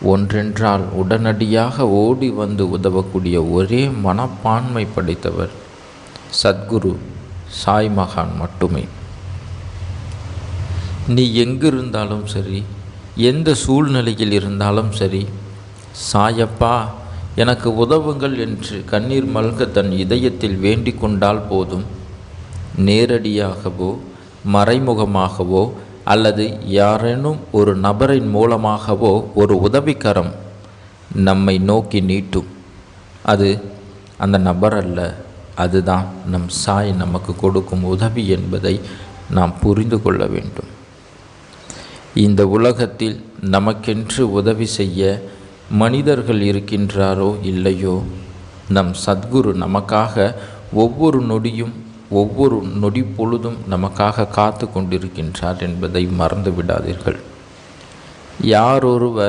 ஒன்றென்றால் உடனடியாக ஓடி வந்து உதவக்கூடிய ஒரே மனப்பான்மை படைத்தவர் சத்குரு சாய் மகான் மட்டுமே. நீ எங்கிருந்தாலும் சரி, எந்த சூழ்நிலையில் இருந்தாலும் சரி, சாயப்பா எனக்கு உதவுங்கள் என்று கண்ணீர் மல்க தன் இதயத்தில் வேண்டிக் கொண்டால் போதும். நேரடியாகவோ மறைமுகமாகவோ அல்லது யாரேனும் ஒரு நபரின் மூலமாகவோ ஒரு உதவிக்கரம் நம்மை நோக்கி நீட்டும். அது அந்த நபர் அல்ல, அதுதான் நம் சாய் நமக்கு கொடுக்கும் உதவி என்பதை நாம் புரிந்து கொள்ள வேண்டும். இந்த உலகத்தில் நமக்கென்று உதவி செய்ய மனிதர்கள் இருக்கின்றாரோ இல்லையோ, நம் சத்குரு நமக்காக ஒவ்வொரு நொடியும் ஒவ்வொரு நொடி பொழுதும் நமக்காக காத்து கொண்டிருக்கின்றார் என்பதை மறந்து விடாதீர்கள். யாரொருவர்